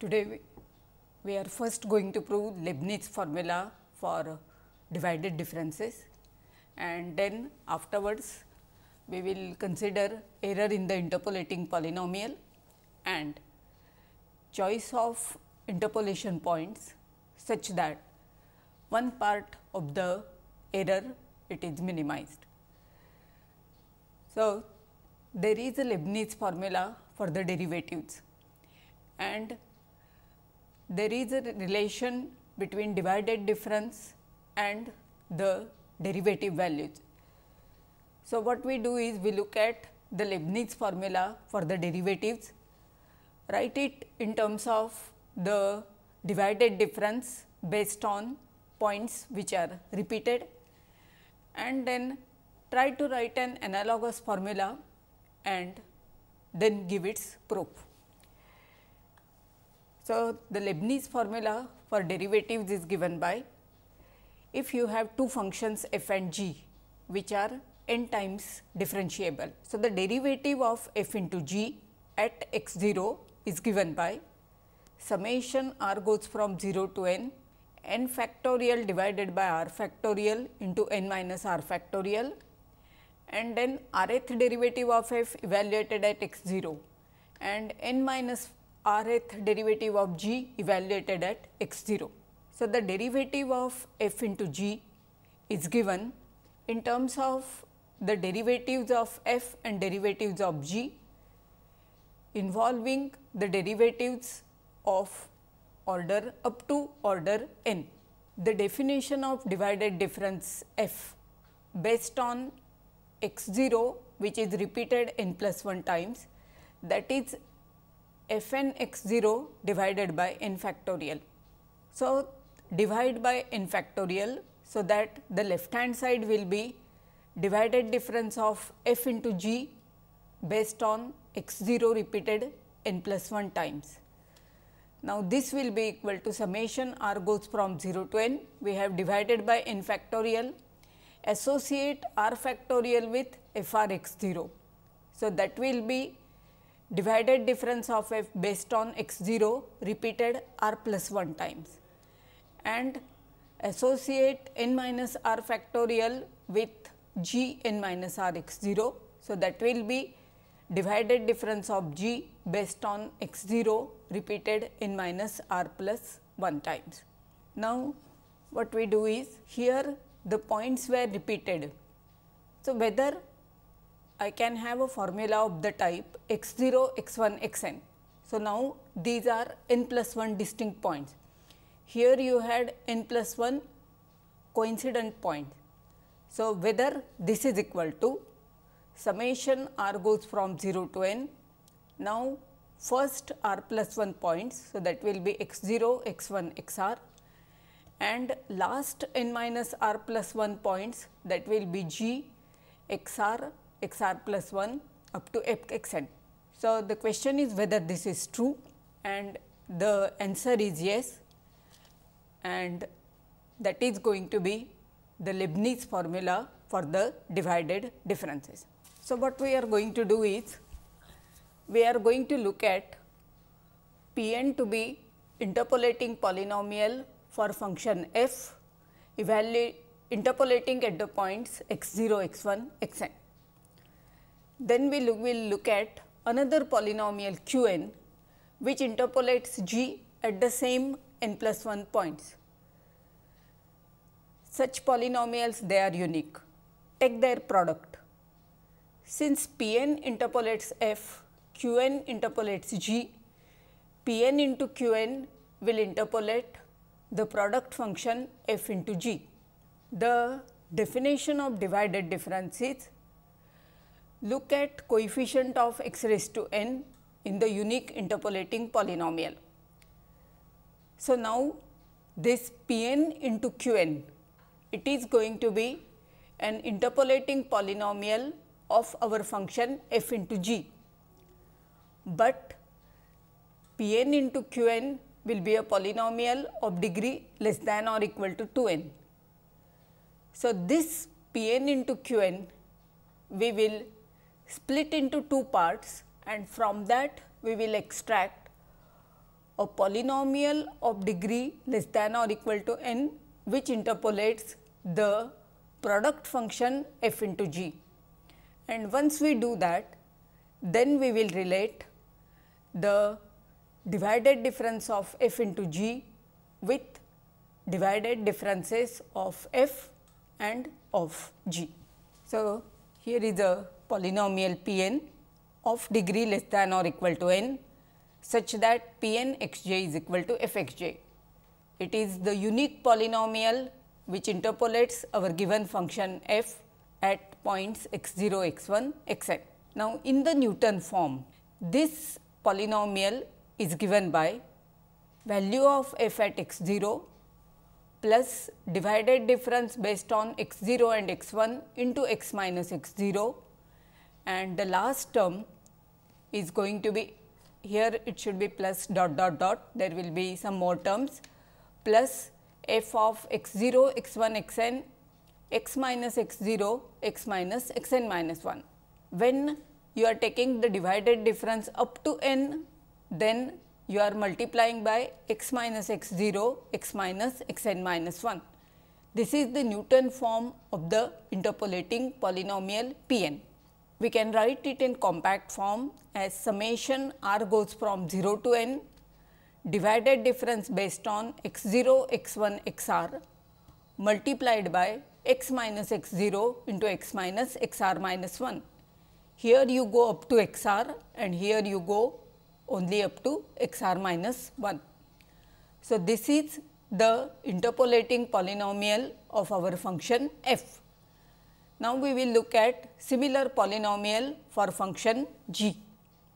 Today we are first going to prove Leibniz formula for divided differences, and then afterwards we will consider error in the interpolating polynomial and choice of interpolation points such that one part of the error it is minimized. So, there is a Leibniz formula for the derivatives, and there is a relation between divided difference and the derivative values. So, what we do is we look at the Leibniz formula for the derivatives, write it in terms of the divided difference based on points which are repeated, and then try to write an analogous formula and then give its proof. So, the Leibniz formula for derivatives is given by, if you have two functions f and g which are n times differentiable. So, the derivative of f into g at x 0 is given by summation r goes from 0 to n factorial divided by r factorial into n minus r factorial, and then rth derivative of f evaluated at x 0 and n minus rth derivative of g evaluated at x 0. So, the derivative of f into g is given in terms of the derivatives of f and derivatives of g involving the derivatives of order up to order n. The definition of divided difference f based on x 0 which is repeated n plus 1 times, that is f n x 0 divided by n factorial. So, divide by n factorial, so that the left hand side will be divided difference of f into g based on x 0 repeated n plus 1 times. Now, this will be equal to summation r goes from 0 to n, we have divided by n factorial, associate r factorial with f r x 0. So, that will be divided difference of f based on x 0 repeated r plus 1 times, and associate n minus r factorial with g n minus r x 0. So, that will be divided difference of g based on x 0 repeated n minus r plus 1 times. Now, what we do is, here the points were repeated. So, whether I can have a formula of the type x 0, x 1, x n. So, now these are n plus 1 distinct points. Here you had n plus 1 coincident points. So, whether this is equal to summation r goes from 0 to n. Now, first r plus 1 points. So, that will be x 0, x 1, x r, and last n minus r plus 1 points, that will be g, x r plus 1 up to f x n. So, the question is whether this is true, and the answer is yes, and that is going to be the Leibniz formula for the divided differences. So, what we are going to do is, we are going to look at P n to be interpolating polynomial for function f interpolating at the points x 0, x 1, x n. Then we will look at another polynomial q n which interpolates g at the same n plus 1 points. Such polynomials, they are unique. Take their product. Since P n interpolates f, q n interpolates g, P n into q n will interpolate the product function f into g. The definition of divided difference is, look at coefficient of x raised to n in the unique interpolating polynomial. So, now this P n into q n, it is going to be an interpolating polynomial of our function f into g, but P n into q n will be a polynomial of degree less than or equal to 2 n. So, this P n into q n we will split into two parts, and from that we will extract a polynomial of degree less than or equal to n which interpolates the product function f into g. And once we do that, then we will relate the divided difference of f into g with divided differences of f and of g. So, here is a polynomial p n of degree less than or equal to n such that p n x j is equal to f x j. It is the unique polynomial which interpolates our given function f at points x 0, x 1, x n. Now, in the Newton form, this polynomial is given by value of f at x 0 plus divided difference based on x 0 and x 1 into x minus x 0, and the last term is going to be, here it should be plus dot dot dot, there will be some more terms, plus f of x 0, x 1, x n, x minus x 0, x minus x n minus 1. When you are taking the divided difference up to n, then you are multiplying by x minus x 0, x minus x n minus 1. This is the Newton form of the interpolating polynomial p n. We can write it in compact form as summation r goes from 0 to n, divided difference based on x 0, x 1, x r multiplied by x minus x 0 into x minus x r minus 1. Here you go up to x r and here you go only up to x r minus 1. So, this is the interpolating polynomial of our function f. Now, we will look at similar polynomial for function g.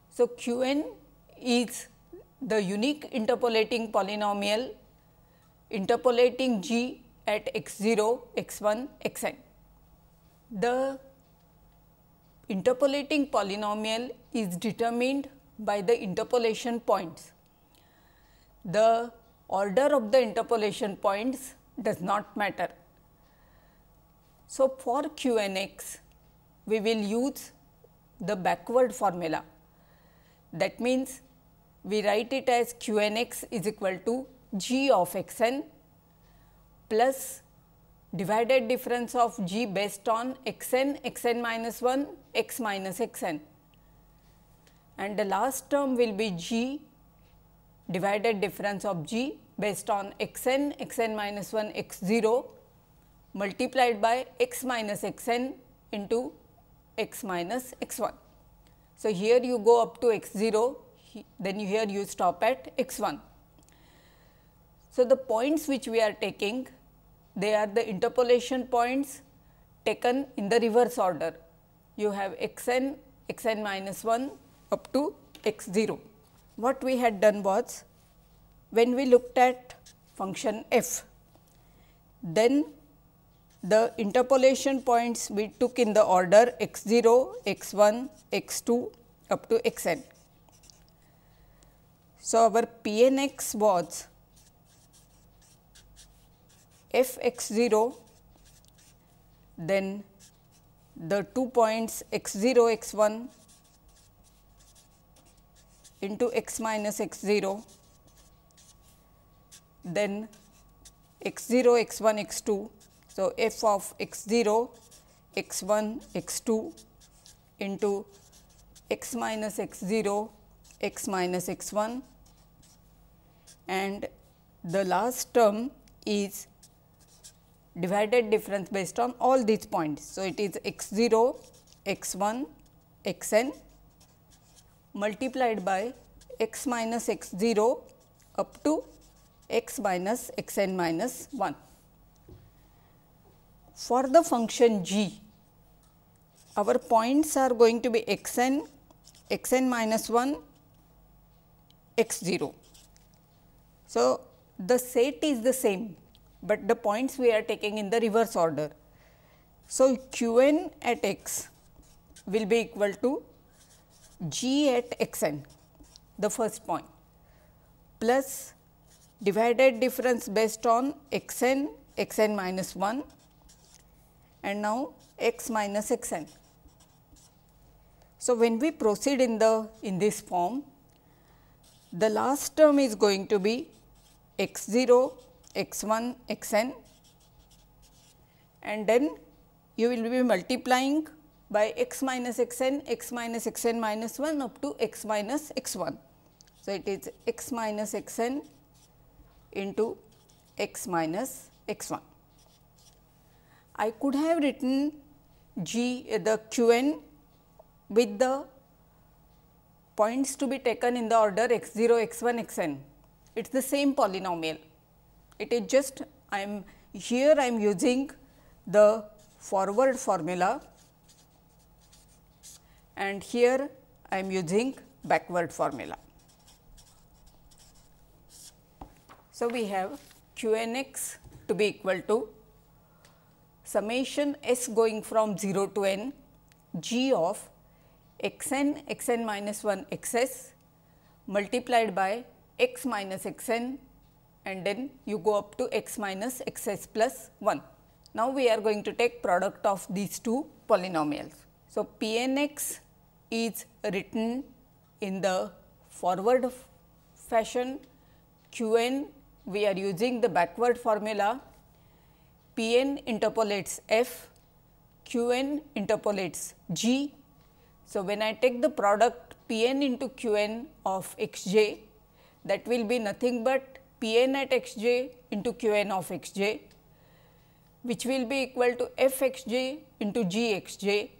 So, q n is the unique interpolating polynomial interpolating g at x 0, x 1, x n. The interpolating polynomial is determined by the interpolation points. The order of the interpolation points does not matter. So, for q n x, we will use the backward formula. That means, we write it as q n x is equal to g of x n plus divided difference of g based on x n, x n minus 1, x minus x n, and the last term will be g divided difference of g based on x n, x n minus 1, x 0 multiplied by x minus x n into x minus x 1. So, here you go up to x 0, then here you stop at x 1. So, the points which we are taking, they are the interpolation points taken in the reverse order. You have x n, x n minus 1 up to x 0. What we had done was, when we looked at function f, then the interpolation points we took in the order x 0, x 1, x 2 up to x n. So, our p n x was f x 0, then the 2 points x 0, x 1 into x minus x 0, then x 0, x 1, x 2. So, f of x 0, x 1, x 2 into x minus x 0, x minus x 1, and the last term is divided difference based on all these points. So, it is x 0, x 1, x n multiplied by x minus x 0 up to x minus x n minus 1. For the function g, our points are going to be x n, x n minus 1, x 0. So, the set is the same, but the points we are taking in the reverse order. So, q n at x will be equal to g at x n, the first point, plus divided difference based on x n, x n minus 1 and now x minus x n. So, when we proceed in this form, the last term is going to be x 0, x 1, x n, and then you will be multiplying by x minus x n minus 1 up to x minus x 1. So, it is x minus x n into x minus x 1. I could have written the q n with the points to be taken in the order x 0, x 1, x n. It is the same polynomial. It is just I am using the forward formula, and here I am using backward formula. So, we have q n x to be equal to summation s going from 0 to n g of x n minus 1 x s multiplied by x minus x n, and then you go up to x minus x s plus 1. Now, we are going to take product of these two polynomials. So, p n x is written in the forward fashion, q n we are using the backward formula, p n interpolates f, q n interpolates g. So, when I take the product p n into q n of x j, that will be nothing but p n at x j into q n of x j, which will be equal to f x j into g x j.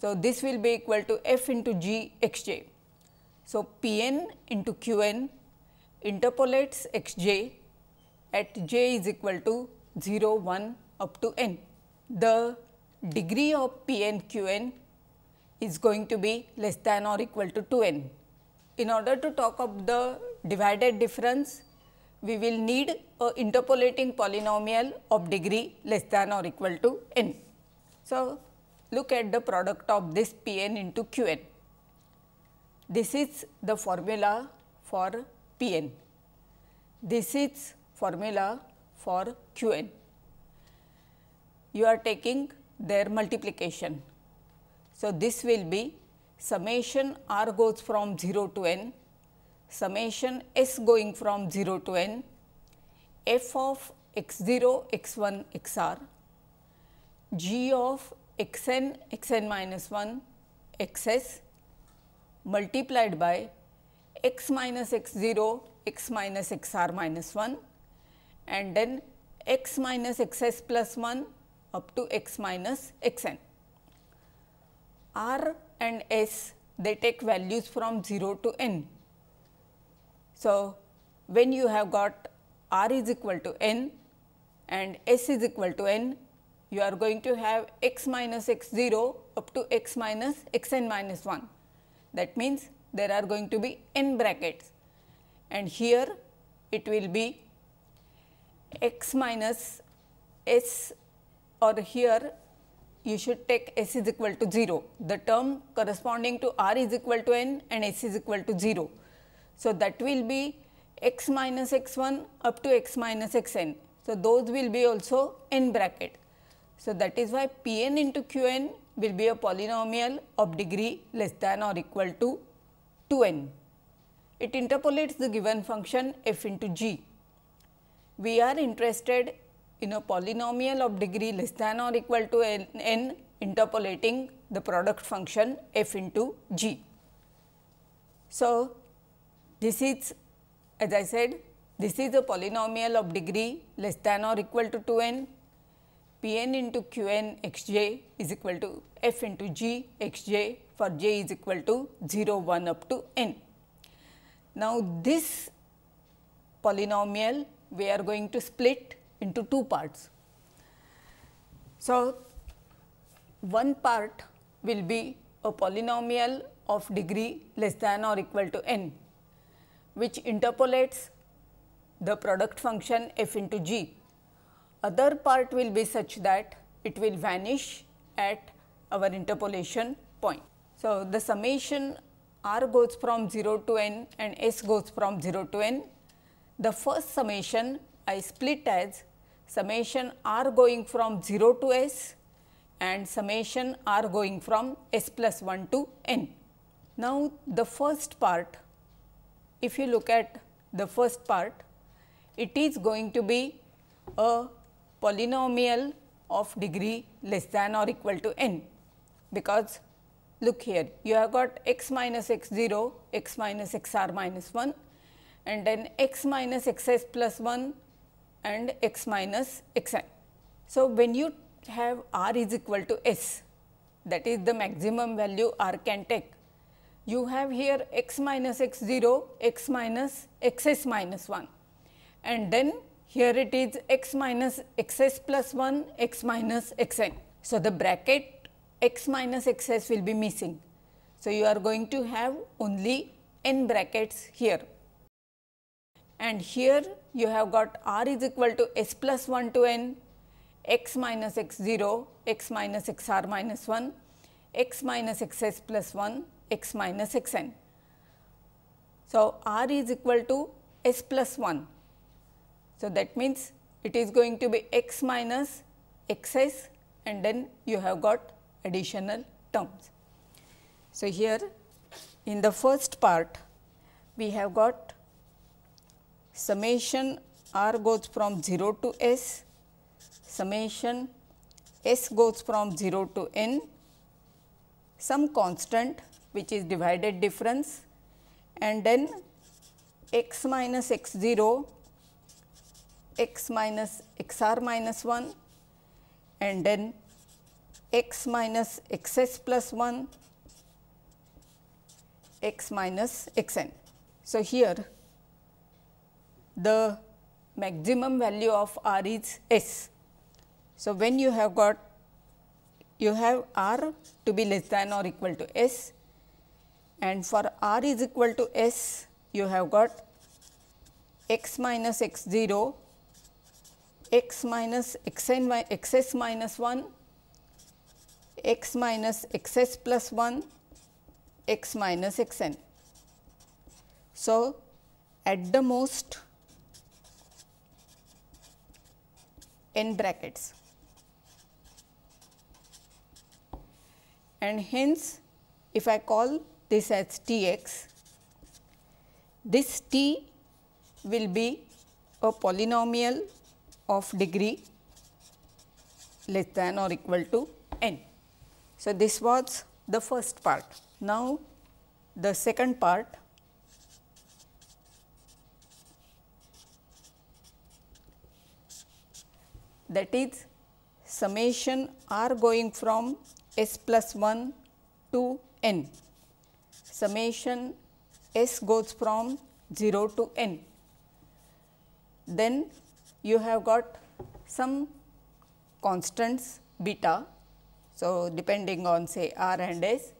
So, this will be equal to f into g x j. So, p n into q n interpolates x j at j is equal to 0, 1 up to n. The degree of p n q n is going to be less than or equal to 2n. In order to talk of the divided difference, we will need a interpolating polynomial of degree less than or equal to n. So, look at the product of this p n into q n. This is the formula for p n. This is formula for q n. You are taking their multiplication. So, this will be summation r goes from 0 to n, summation s going from 0 to n, f of x 0, x 1, x r, g of x n minus 1, x s multiplied by x minus x 0, x minus x r minus 1, and then x minus x s plus 1 up to x minus x n. R and s, they take values from 0 to n. So, when you have got r is equal to n and s is equal to n, you are going to have x minus x 0 up to x minus x n minus 1. That means, there are going to be n brackets, and here it will be x minus s, or here you should take s is equal to 0, the term corresponding to r is equal to n and s is equal to 0. So, that will be x minus x 1 up to x minus x n. So, those will be also n bracket. So, that is why p n into q n will be a polynomial of degree less than or equal to 2n. It interpolates the given function f into g. We are interested in a polynomial of degree less than or equal to n interpolating the product function f into g. So, this is, as I said, this is a polynomial of degree less than or equal to 2n. p n into q n x j is equal to f into g x j for j is equal to 0, 1 up to n. Now, this polynomial we are going to split into two parts. So, one part will be a polynomial of degree less than or equal to n, which interpolates the product function f into g. Other part will be such that it will vanish at our interpolation point. So, the summation r goes from 0 to n and s goes from 0 to n. The first summation I split as summation r going from 0 to s and summation r going from s plus 1 to n. Now, the first part if you look at the first part, it is going to be a polynomial of degree less than or equal to n, because look here, you have got x minus x 0, x minus x r minus 1 and then x minus x s plus 1 and x minus x n. So, when you have r is equal to s, that is the maximum value r can take, you have here x minus x 0, x minus x s minus 1 and then here it is x minus x s plus 1, x minus x n. So, the bracket x minus x s will be missing. So, you are going to have only n brackets here, and here you have got r is equal to s plus 1 to n, x minus x 0, x minus x r minus 1, x minus x s plus 1, x minus x n. So, r is equal to s plus 1. So, that means it is going to be x minus x s and then you have got additional terms. So, here in the first part we have got summation r goes from 0 to s, summation s goes from 0 to n, some constant which is divided difference and then x minus x 0, x minus x r minus 1 and then x minus x s plus 1, x minus x n. So, here the maximum value of r is s. So, when you have got, you have r to be less than or equal to s, and for r is equal to s you have got x minus x 0, x minus x n x s minus 1, x minus x s plus 1, x minus x n. So, at the most n brackets, and hence if I call this as T x, this T will be a polynomial of degree less than or equal to n. So, this was the first part. Now, the second part, that is summation r going from s plus 1 to n, summation s goes from 0 to n. Then you have got some constants beta. So, depending on say r and s,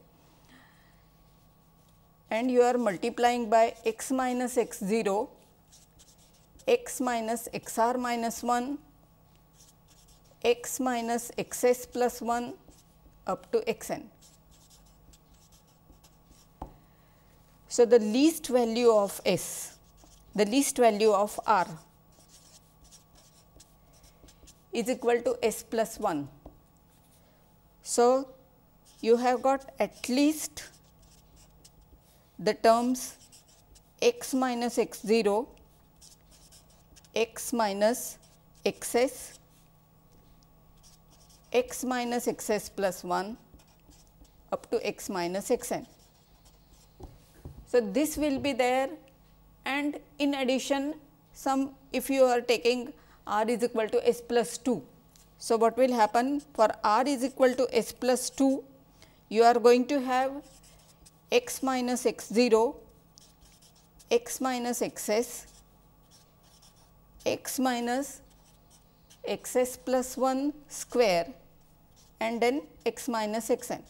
and you are multiplying by x minus x 0, x minus x r minus 1, x minus x s plus 1 up to x n. So, the least value of s, the least value of r is equal to s plus 1. So, you have got at least the terms x minus x 0, x minus x s, x minus x s plus 1 up to x minus x n. So, this will be there, and in addition some, if you are taking r is equal to s plus 2. So, what will happen for r is equal to s plus 2, you are going to have x minus x 0, x minus x s, x minus x s plus 1 square and then x minus x n.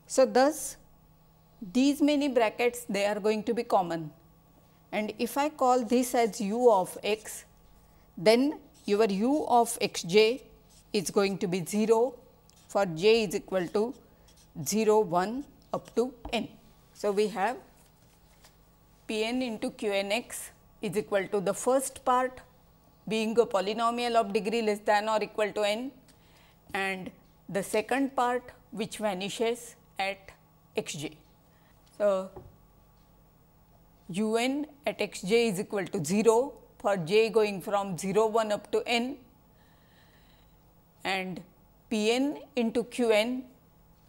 So, thus these many brackets they are going to be common, and if I call this as u of x, then your u of x j is going to be 0 for j is equal to 0, 1 up to n. So, we have P n into q n x is equal to the first part being a polynomial of degree less than or equal to n, and the second part which vanishes at x j. So, un at x j is equal to 0 for j going from 0 1 up to n, and p n into q n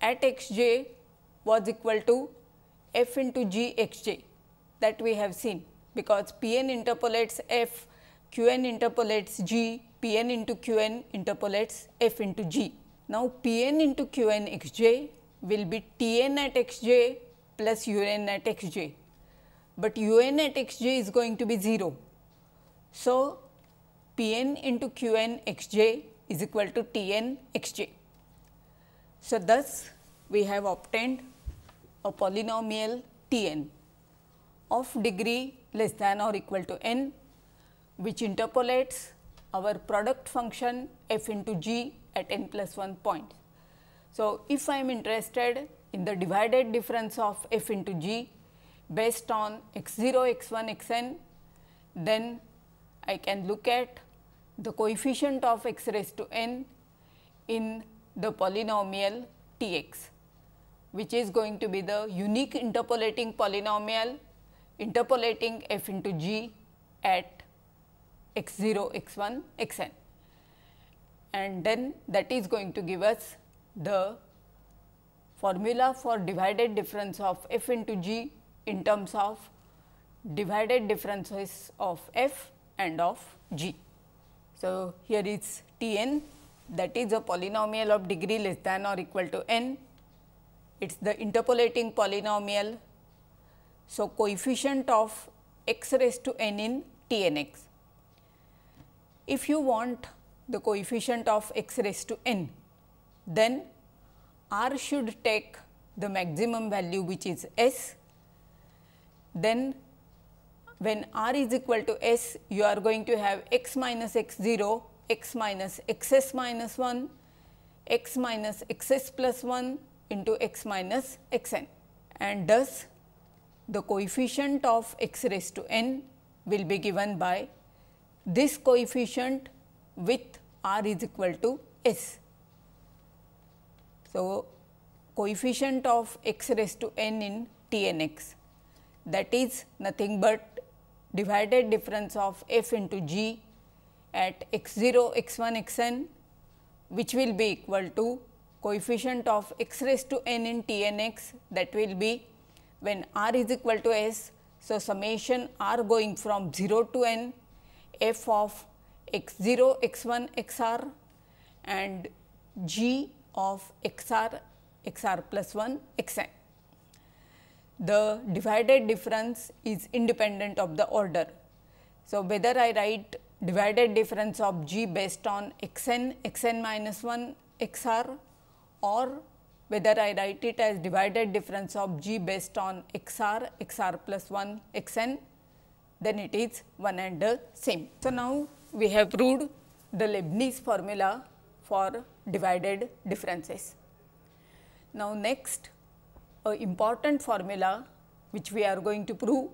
at x j was equal to f into g x j, that we have seen, because p n interpolates f, q n interpolates g, p n into q n interpolates f into g. Now, p n into q n x j will be t n at x j plus u n at x j, but u n at x j is going to be 0. So, p n into q n x j is equal to t n x j. So, thus we have obtained a polynomial t n of degree less than or equal to n, which interpolates our product function f into g at n plus 1 point. So, if I am interested in the divided difference of f into g based on x 0, x 1, x n, then I can look at the coefficient of x raised to n in the polynomial t x, which is going to be the unique interpolating polynomial interpolating f into g at x 0, x 1, x n, and then that is going to give us the formula for divided difference of f into g in terms of divided differences of f and of g. So, here is t n, that is a polynomial of degree less than or equal to n. It is the interpolating polynomial. So, coefficient of x raised to n in t n x. If you want the coefficient of x raised to n, then r should take the maximum value, which is s. Then when r is equal to s, you are going to have x minus x 0, x minus x s minus 1, x minus x s plus 1 into x minus x n, and thus the coefficient of x raised to n will be given by this coefficient with r is equal to s. So, coefficient of x raised to n in t n x, that is nothing but divided difference of f into g at x 0, x 1, x n, which will be equal to coefficient of x raised to n in t n x, that will be when r is equal to s. So, summation r going from 0 to n f of x 0, x 1, x r and g of x r plus 1 x n. The divided difference is independent of the order. So, whether I write divided difference of g based on x n minus 1 x r, or whether I write it as divided difference of g based on x r plus 1 x n, then it is one and the same. So, now we have proved the Leibniz formula for divided differences. Now, next a important formula which we are going to prove,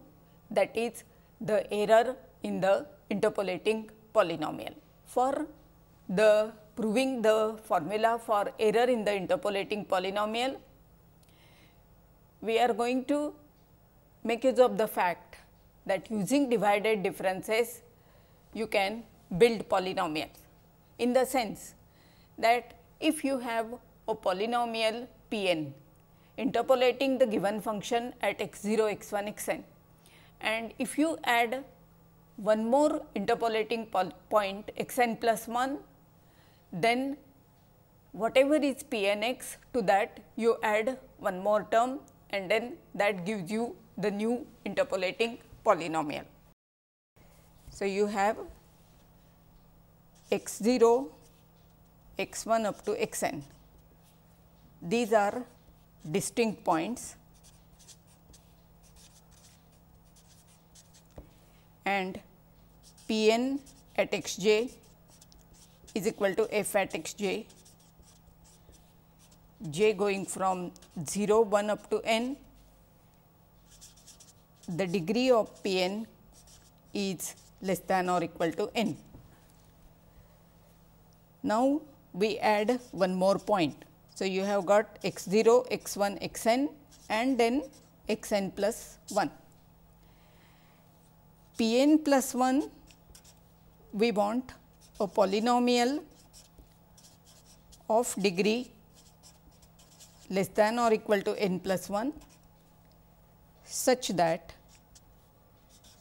that is the error in the interpolating polynomial. For the proving the formula for error in the interpolating polynomial, we are going to make use of the fact that using divided differences you can build polynomials, in the sense that if you have a polynomial p n interpolating the given function at x 0, x 1, x n, and if you add one more interpolating point x n plus 1, then whatever is p n x, to that you add one more term, and then that gives you the new interpolating polynomial. So, you have x 0, x 1 up to x n. These are distinct points, and p n at x j is equal to f at x j, j going from 0 1 up to n. The degree of p n is less than or equal to n. Now, we add one more point. So, you have got x 0, x 1, x n and then x n plus 1. P n plus 1 we want a polynomial of degree less than or equal to n plus 1 such that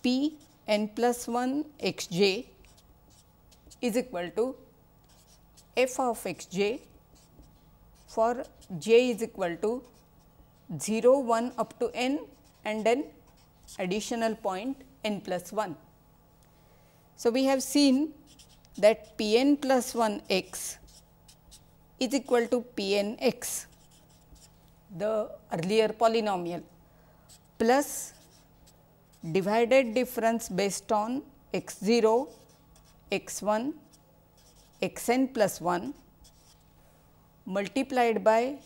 P n plus 1 x j is equal to f of x j for j is equal to 0, 1 up to n and then additional point n plus 1. So, we have seen that P n plus 1 x is equal to P n x, the earlier polynomial, plus divided difference based on x 0, x 1, x n plus 1 multiplied by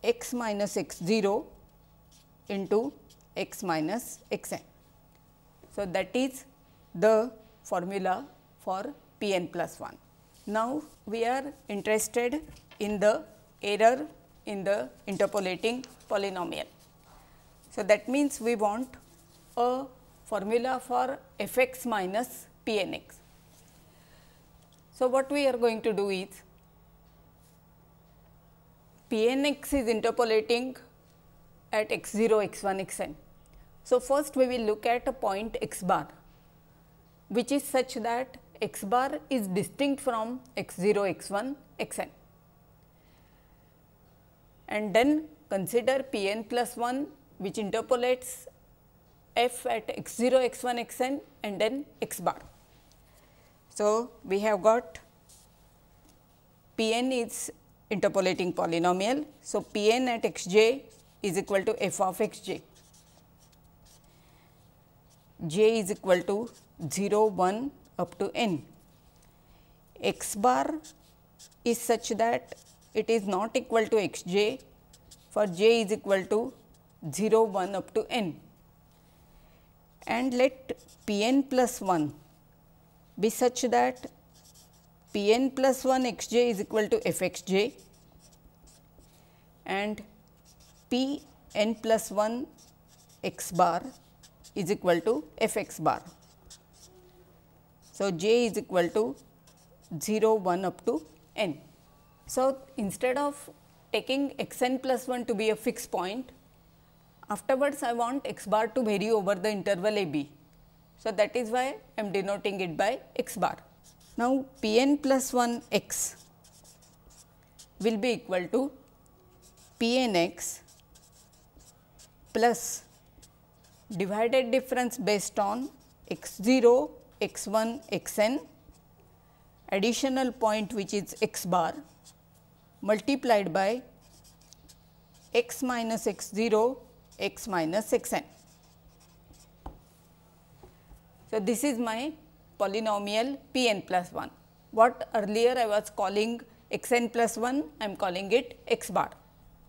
x minus x 0 into x minus x n. So, that is the formula for P n plus 1. Now, we are interested in the error in the interpolating polynomial. So, that means we want a formula for f x minus P n x. So, what we are going to do is P n x is interpolating at x 0, x 1, x n. So, first we will look at a point x bar, which is such that x bar is distinct from x 0, x 1, x n, and then consider P n plus 1 which interpolates f at x 0, x 1, x n and then x bar. So, we have got P n is interpolating polynomial. So, P n at x j is equal to f of x j. J is equal to 0, 1 up to n. X bar is such that it is not equal to x j for j is equal to 0, 1 up to n, and let P n plus 1 be such that P n plus 1 x j is equal to f x j and P n plus 1 x bar is equal to f x bar. So, j is equal to 0, 1 up to n. So, instead of taking x n plus 1 to be a fixed point, afterwards I want x bar to vary over the interval a b. So, that is why I am denoting it by x bar. Now, P n plus 1 x will be equal to P n x plus divided difference based on x 0, x 1, x n, additional point which is x bar multiplied by x minus x 0, x minus x n. So, this is my polynomial P n plus 1. What earlier I was calling x n plus 1, I am calling it x bar.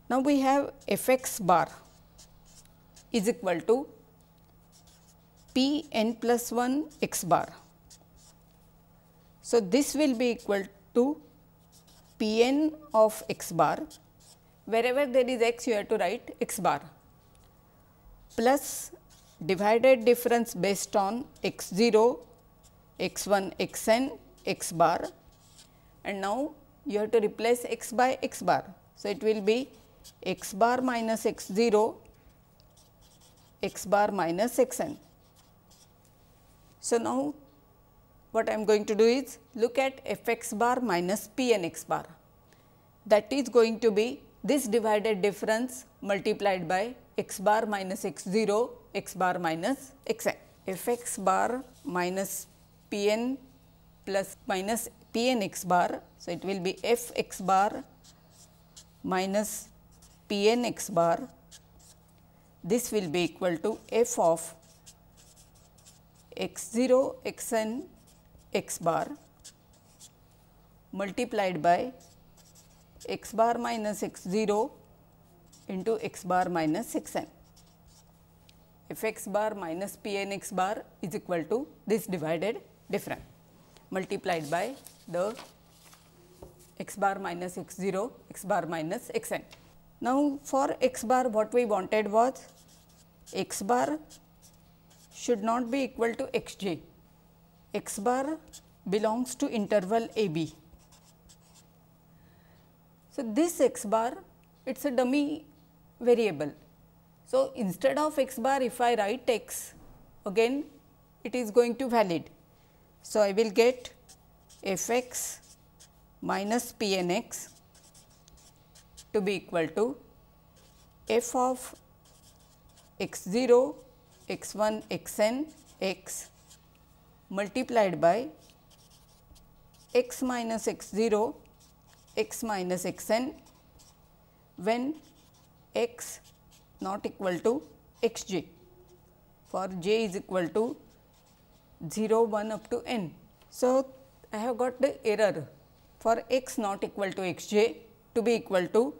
Now, we have f x bar is equal to P n plus 1 x bar. So, this will be equal to P n of x bar, wherever there is x you have to write x bar, plus divided difference based on x 0, x 1, x n, x bar, and now you have to replace x by x bar. So, it will be x bar minus x 0, x bar minus x n. So, now what I am going to do is look at f x bar minus P n x bar, that is going to be this divided difference multiplied by x bar minus x 0, x bar minus x n. F x bar minus P n plus minus P n x bar. So, it will be f x bar minus P n x bar. This will be equal to f of x 0, x n, x bar multiplied by x bar minus x 0 into x bar minus x n. F x bar minus P n x bar is equal to this divided difference multiplied by the x bar minus x 0, x bar minus x n. Now, for x bar what we wanted was x bar should not be equal to x j. X bar belongs to interval a b. So, this x bar, it is a dummy variable. So, instead of x bar, if I write x, again it is going to valid. So, I will get f x minus p n x to be equal to f of x 0, x 1, x n x multiplied by x minus x 0, x minus x n when x not equal to x j, for j is equal to 0, 1 up to n. So, I have got the error for x not equal to x j to be equal to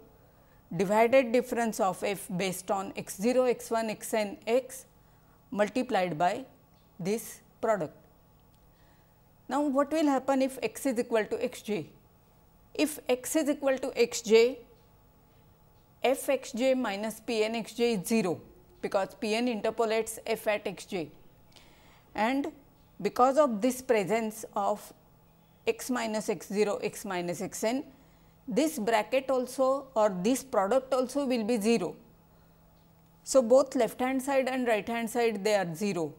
divided difference of f based on x 0, x 1, x n x multiplied by this product. Now, what will happen if x is equal to x j? If x is equal to x j, f x j minus p n x j is 0, because p n interpolates f at x j, and because of this presence of x minus x 0, x minus x n, this bracket also or this product also will be 0. So, both left hand side and right hand side they are 0,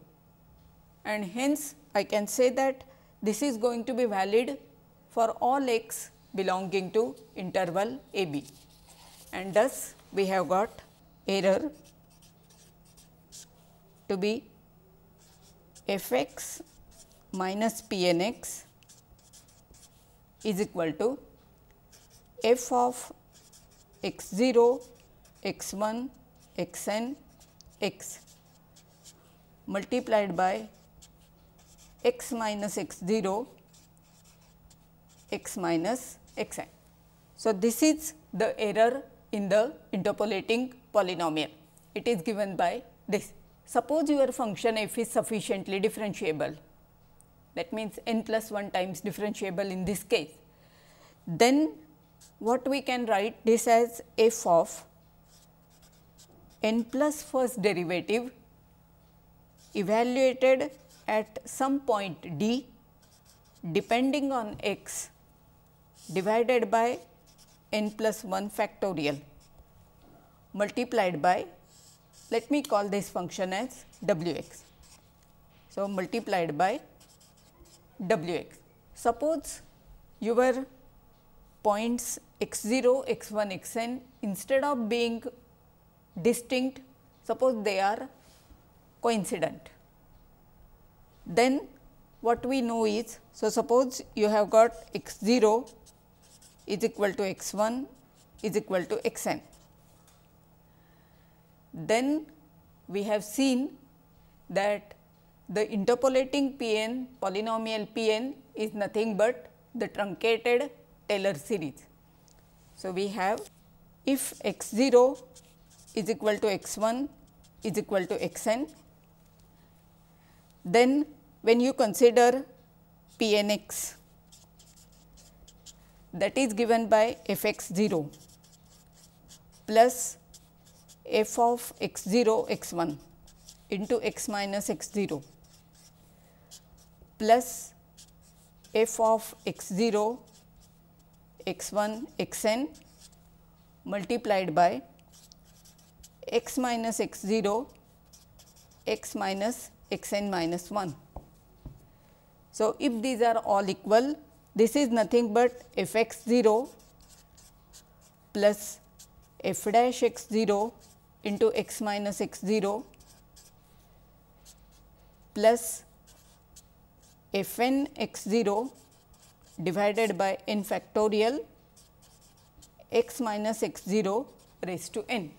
and hence I can say that this is going to be valid for all x belonging to interval a b, and thus we have got error to be f x minus p n x is equal to f of x 0, x 1, x n x multiplied by x minus x 0, x minus x n. So, this is the error in the interpolating polynomial. It is given by this. Suppose your function f is sufficiently differentiable, that means n plus 1 times differentiable in this case. Then what we can write this as f of n plus first derivative evaluated at some point d depending on x divided by n plus 1 factorial multiplied by, let me call this function as w x. So, multiplied by w x. Suppose your points x 0, x 1, x n, instead of being distinct, suppose they are coincident. Then what we know is, so suppose you have got x 0 is equal to x 1 is equal to x n. Then we have seen that the interpolating p n polynomial p n is nothing but the truncated Taylor series. So, we have if x 0 is equal to x 1 is equal to x n, then when you consider p n x, that is given by f x 0 plus f of x 0 x 1 into x minus x 0 plus f of x 0 x 1 x n multiplied by x minus x 0 x minus x n minus 1. So, if these are all equal, this is nothing but f x 0 plus f dash x 0 into x minus x 0 plus f n x 0 divided by n factorial x minus x 0 raised to n.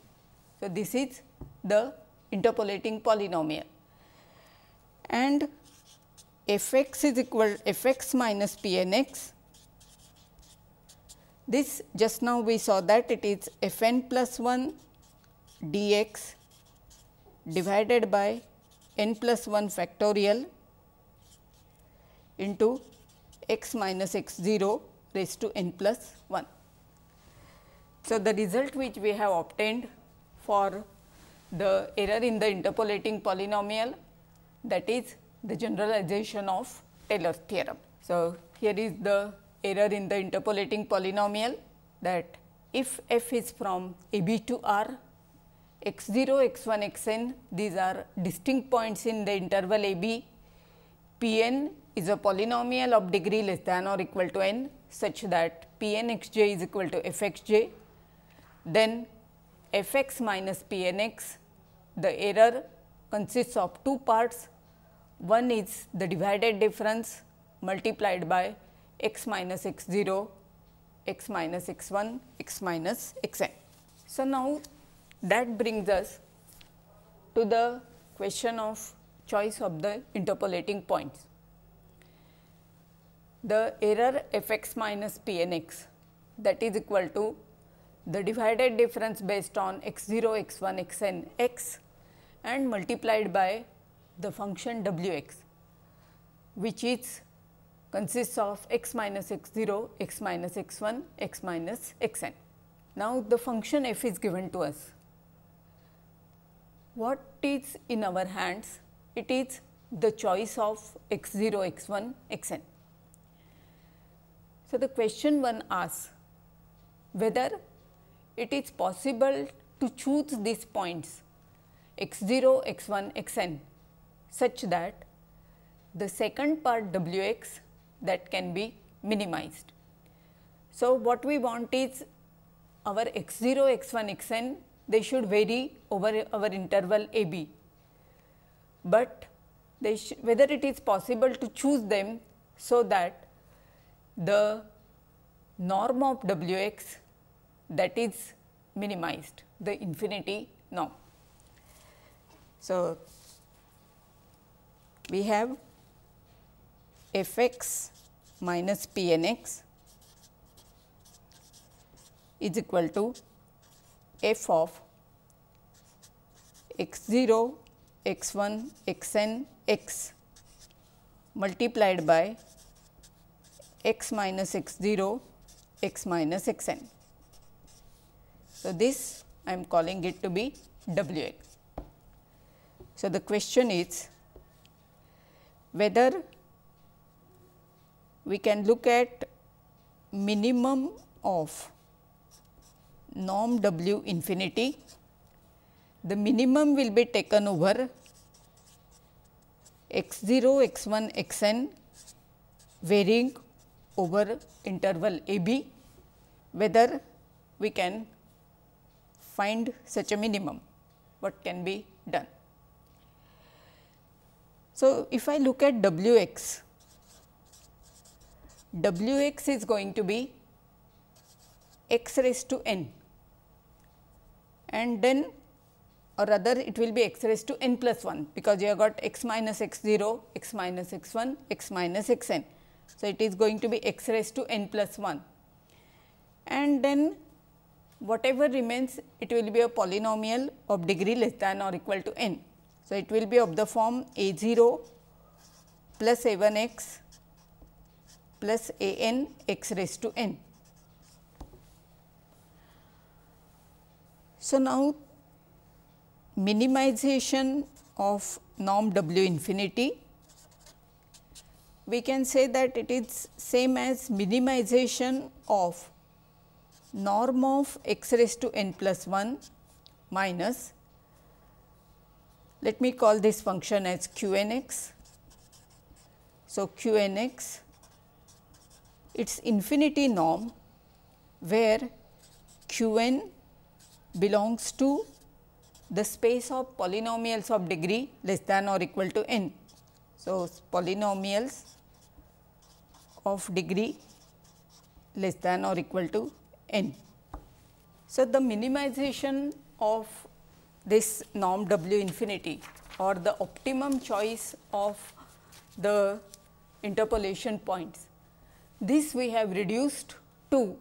So, this is the interpolating polynomial, and f x is equal f x minus p n x. This just now we saw that it is f n plus 1 d x divided by n plus 1 factorial into x minus x 0 raised to n plus 1. So, the result which we have obtained for the error in the interpolating polynomial, that is the generalization of Taylor's theorem. So, here is the error in the interpolating polynomial, that if f is from a b to r, x 0, x 1, x n, these are distinct points in the interval a b, p n is a polynomial of degree less than or equal to n, such that p n x j is equal to f x j, then f x minus p n x, the error consists of two parts. One is the divided difference multiplied by x minus x 0, x minus x 1, x minus x n. So, now that brings us to the question of choice of the interpolating points. The error f x minus p n x, that is equal to the divided difference based on x 0, x 1, x n x and multiplied by the function w x, which is consists of x minus x 0, x minus x 1, x minus x n. Now, the function f is given to us. What is in our hands? It is the choice of x 0, x 1, x n. So, the question one asks whether it is possible to choose these points x 0, x 1, x n such that the second part w x that can be minimized. So, what we want is our x 0, x 1, x n, they should vary over our interval a b, but they whether it is possible to choose them so that the norm of w x that is minimized, the infinity norm. So, we have f x minus p n x is equal to f of x 0, x 1, x n x multiplied by x minus x 0, x minus x n. So, this I am calling it to be w x. So, the question is whether we can look at minimum of norm w infinity. The minimum will be taken over x 0, x 1, x n varying over interval a b, whether we can find such a minimum, what can be done. So, if I look at w x, w x is going to be x raised to n, and then or rather it will be x raised to n plus 1, because you have got x minus x 0, x minus x 1, x minus x n. So, it is going to be x raised to n plus 1, and then whatever remains, it will be a polynomial of degree less than or equal to n. So, it will be of the form a 0 plus a 1 x plus a n x raised to n. So, now minimization of norm w infinity, we can say that it is same as minimization of norm of x raised to n plus 1 minus, let me call this function as q n x. So, q n x, its infinity norm where q n belongs to the space of polynomials of degree less than or equal to n. So, polynomials of degree less than or equal to n. So, the minimization of this norm w infinity or the optimum choice of the interpolation points, this we have reduced to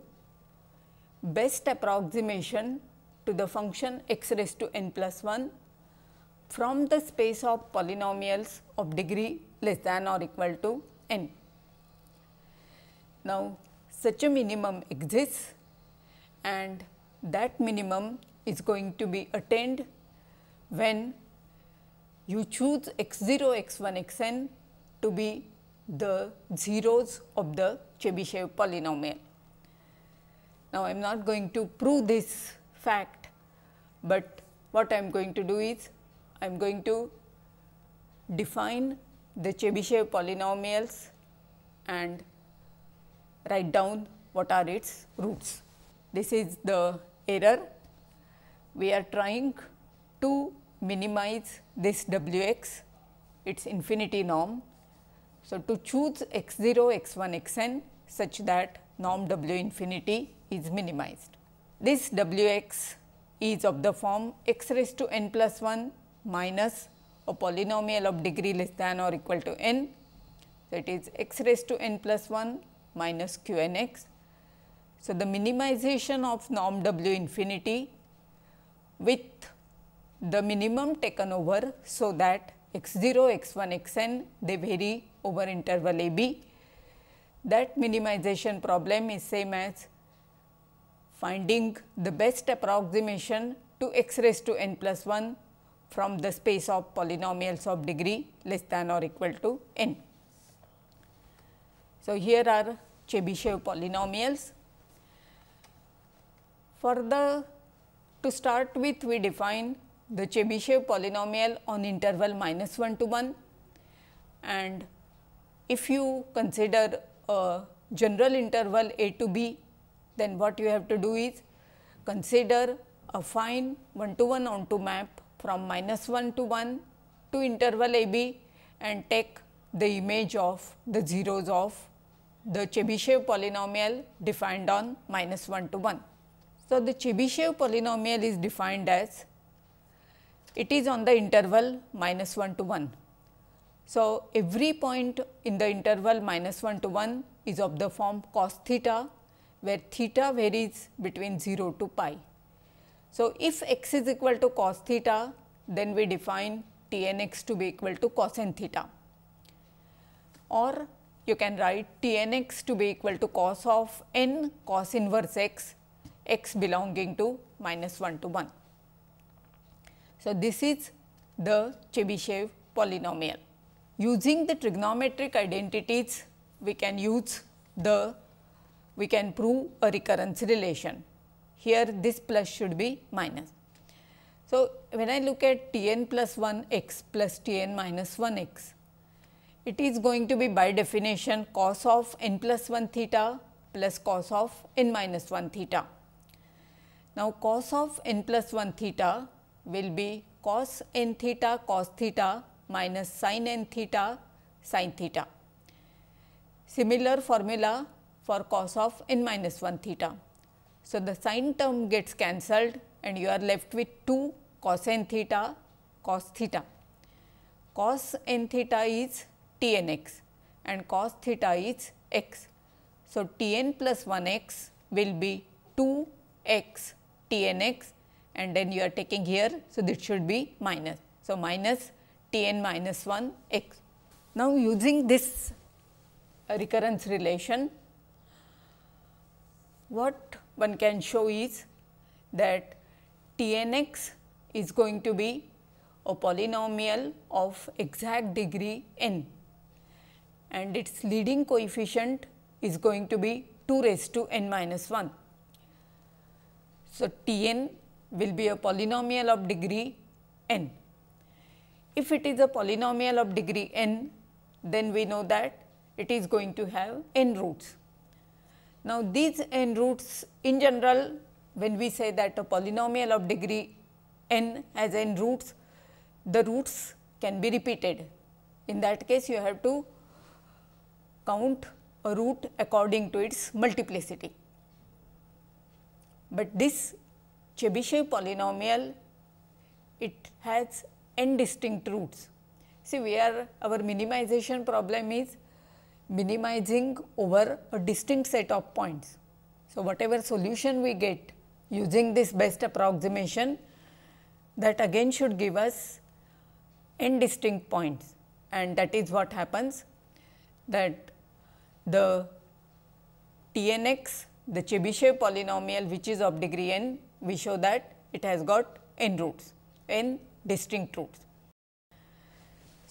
best approximation to the function x raised to n plus 1 from the space of polynomials of degree less than or equal to n. Now, such a minimum exists, and that minimum is going to be attained when you choose x0, x1, xn to be the zeros of the Chebyshev polynomial. Now, I am not going to prove this fact, but what I am going to do is I am going to define the Chebyshev polynomials and write down what are its roots. This is the error. We are trying to minimize this W x, its infinity norm. So, to choose x 0, x 1, x n such that norm W infinity is minimized. This W x is of the form x raised to n plus 1 minus a polynomial of degree less than or equal to n. So, it is x raised to n plus 1 minus q n x. So, the minimization of norm W infinity with the minimum taken over, so that x 0, x 1, x n they vary over interval a b. That minimization problem is same as finding the best approximation to x raised to n plus 1 from the space of polynomials of degree less than or equal to n. So, here are Chebyshev polynomials. To start with, we define the Chebyshev polynomial on interval -1 to 1, and if you consider a general interval a to b, then what you have to do is consider a fine 1 to 1 onto map from -1 to 1 to interval a b and take the image of the zeros of the Chebyshev polynomial defined on -1 to 1. So, the Chebyshev polynomial is defined as it is on the interval -1 to 1. So, every point in the interval -1 to 1 is of the form cos theta, where theta varies between 0 to pi. So, if x is equal to cos theta, then we define T n x to be equal to cos n theta, or you can write T n x to be equal to cos of n cos inverse x, x belonging to -1 to 1. So, this is the Chebyshev polynomial. Using the trigonometric identities, we can prove a recurrence relation. Here this plus should be minus. So, when I look at T n plus 1 x plus T n minus 1 x, it is going to be by definition cos of n plus 1 theta plus cos of n minus 1 theta. Now, cos of n plus 1 theta will be cos n theta cos theta minus sin n theta sin theta. Similar formula for cos of n minus 1 theta. So, the sin term gets cancelled and you are left with 2 cos n theta cos theta. Cos n theta is T n x and cos theta is x. So, T n plus 1 x will be 2 x T n x, and then you are taking here. So, this should be minus. So, minus T n minus 1 x. Now, using this recurrence relation, what one can show is that T n x is going to be a polynomial of exact degree n, and its leading coefficient is going to be 2 raised to n minus 1. So, T n will be a polynomial of degree n. If it is a polynomial of degree n, then we know that it is going to have n roots. Now, these n roots in general, when we say that a polynomial of degree n has n roots, the roots can be repeated. In that case, you have to count a root according to its multiplicity. But this Chebyshev polynomial, it has n distinct roots. See, our minimization problem is minimizing over a distinct set of points. So, whatever solution we get using this best approximation, that again should give us n distinct points, and that is what happens, that the T n x, the Chebyshev polynomial which is of degree n, we show that it has got n roots, n distinct roots.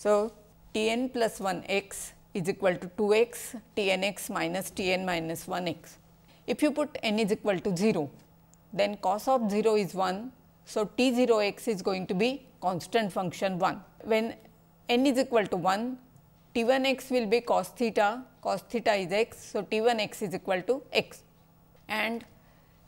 So, T n plus 1 x is equal to 2 x T n x minus T n minus 1 x. If you put n is equal to 0, then cos of 0 is 1. So, T 0 x is going to be constant function 1. When n is equal to 1, T 1 x will be cos theta is x. So, T 1 x is equal to x, and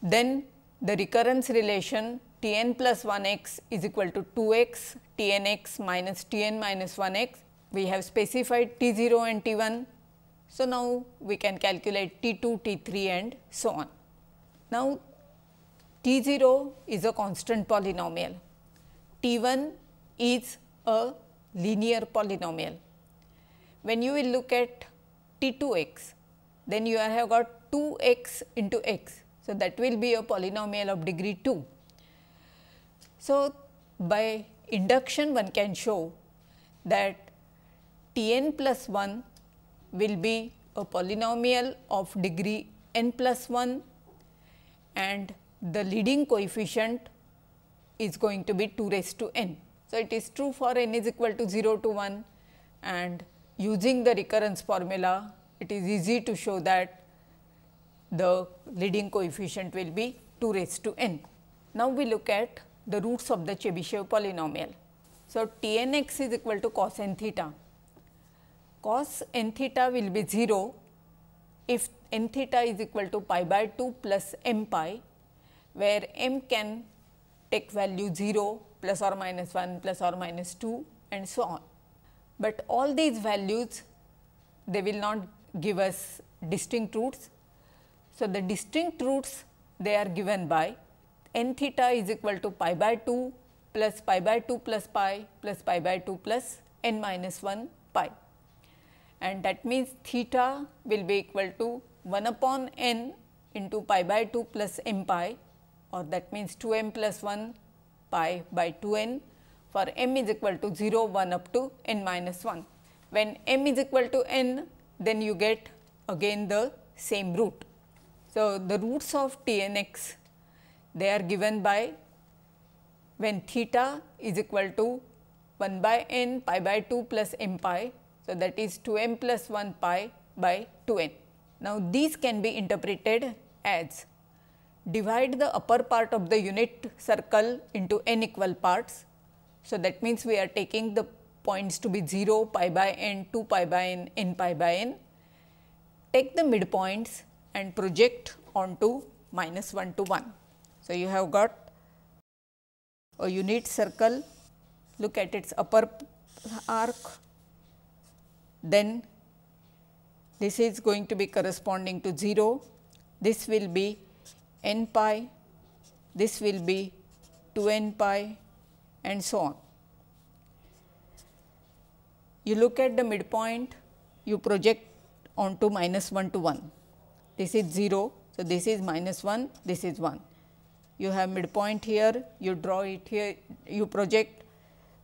then the recurrence relation T n plus 1 x is equal to 2 x T n x minus T n minus 1 x. We have specified T 0 and T 1. So, now we can calculate T 2, T 3 and so on. Now, T 0 is a constant polynomial, T 1 is a linear polynomial. When you will look at T 2 x, then you have got 2 x into x. So, that will be a polynomial of degree 2. So, by induction one can show that T n plus 1 will be a polynomial of degree n plus 1, and the leading coefficient is going to be 2 raised to n. So, it is true for n is equal to 0 to 1, and using the recurrence formula, it is easy to show that the leading coefficient will be 2 raised to n. Now, we look at the roots of the Chebyshev polynomial. So, T n x is equal to cos n theta. Cos n theta will be 0 if n theta is equal to pi by 2 plus m pi, where m can take value 0, plus or minus 1, plus or minus 2 and so on. But all these values, they will not give us distinct roots. So, the distinct roots, they are given by n theta is equal to pi by 2 plus pi by 2 plus pi plus pi by 2 plus n minus 1 pi, and that means theta will be equal to 1 upon n into pi by 2 plus m pi, or that means 2 m plus 1 pi by 2 n for m is equal to 0, 1 up to n minus 1. When m is equal to n, then you get again the same root. So, the roots of T n x, they are given by when theta is equal to 1 by n pi by 2 plus m pi. So, that is 2 m plus 1 pi by 2 n. Now, these can be interpreted as divide the upper part of the unit circle into n equal parts. So, that means we are taking the points to be 0, pi by n, 2 pi by n, n pi by n. Take the midpoints and project onto minus 1 to 1. So, you have got a unit circle, look at its upper arc, then this is going to be corresponding to 0, this will be n pi, this will be 2 n pi and so on. You look at the midpoint, you project onto minus 1 to 1, this is 0. So, this is minus 1, this is 1. You have midpoint here, you draw it here, you project.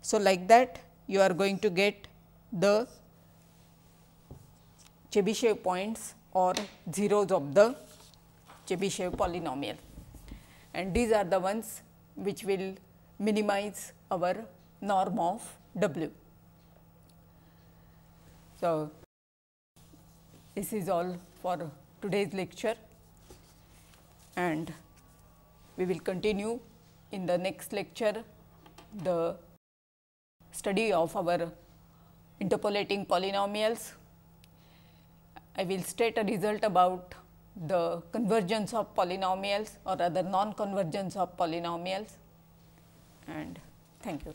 So, like that you are going to get the Chebyshev points or zeros of the Chebyshev polynomial, and these are the ones which will minimize our norm of W. So, this is all for today's lecture, and we will continue in the next lecture the study of our interpolating polynomials. I will state a result about the convergence of polynomials or other non-convergence of polynomials, and thank you.